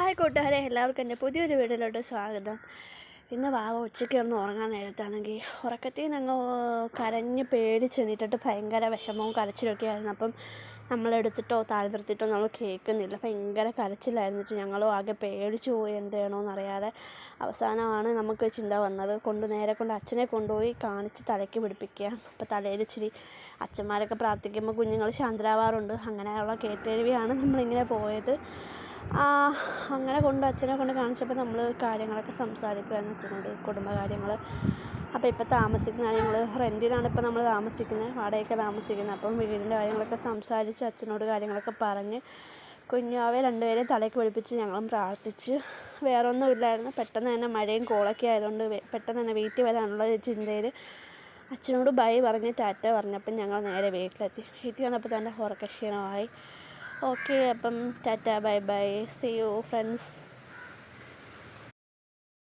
Hi കൂട്ടുകാരെ, എല്ലാവർക്കും എൻ്റെ പുതിയൊരു വീഡിയോയിലോട്ട് സ്വാഗതം. ഇന്ന് വാവ ഉച്ചയ്ക്ക് ഒന്ന് ഉറങ്ങാൻ നേരത്താണെങ്കിൽ ഉറക്കത്തിൽ നിന്ന് കരഞ്ഞ് പേടിച്ചെണീറ്റിട്ട് ഭയങ്കര വിഷമവും കരച്ചിലൊക്കെ ആയിരുന്നു. അപ്പം നമ്മളെടുത്തിട്ടോ താഴെ നിർത്തിയിട്ടോ നമ്മൾ കേൾക്കുന്നില്ല. ഭയങ്കര കരച്ചിലായിരുന്നിട്ട് ഞങ്ങളും ആകെ പേടിച്ചു പോയി, എന്ത് ചെയ്യണമെന്നറിയാതെ. അവസാനമാണ് നമുക്ക് ചിന്ത വന്നത്, നേരെ കൊണ്ട് അച്ഛനെ കൊണ്ടുപോയി കാണിച്ച് തലയ്ക്ക് പിടിപ്പിക്കുക. അപ്പോൾ തലയിൽ ഇച്ചിരി അച്ഛന്മാരൊക്കെ പ്രാർത്ഥിക്കുമ്പോൾ കുഞ്ഞുങ്ങൾ ശാന്തരാവാറുണ്ട്. അങ്ങനെയുള്ള കേട്ടഴിവിയാണ് നമ്മളിങ്ങനെ പോയത്. അങ്ങനെ അച്ഛനെ കൊണ്ട് കാണിച്ചപ്പോൾ നമ്മൾ കാര്യങ്ങളൊക്കെ സംസാരിക്കുമായിരുന്നു അച്ഛനോട്, കുടുംബകാര്യങ്ങൾ. അപ്പോൾ ഇപ്പോൾ താമസിക്കുന്ന കാര്യങ്ങൾ, റെൻറ്റിനാണ് ഇപ്പോൾ നമ്മൾ താമസിക്കുന്നത്, വാടകയ്ക്ക് താമസിക്കുന്നത്. അപ്പം വീടിൻ്റെ കാര്യങ്ങളൊക്കെ സംസാരിച്ച് അച്ഛനോട് കാര്യങ്ങളൊക്കെ പറഞ്ഞ് കുഞ്ഞാവെ രണ്ടുപേരെയും തലയ്ക്ക് പിടിപ്പിച്ച് ഞങ്ങളും പ്രാർത്ഥിച്ച്. വേറൊന്നുമില്ലായിരുന്നു. പെട്ടെന്ന് തന്നെ മഴയും കോളൊക്കെ ആയതുകൊണ്ട് പെട്ടെന്ന് തന്നെ വീട്ടിൽ വരാനുള്ള ചിന്തയിൽ അച്ഛനോട് ബൈ പറഞ്ഞ് ടാറ്റ പറഞ്ഞപ്പം ഞങ്ങൾ നേരെ വീട്ടിലെത്തി വന്നപ്പോൾ തന്നെ ഉറക്കക്ഷീണമായി. ഓക്കെ, അപ്പം tata, bye bye, see you friends.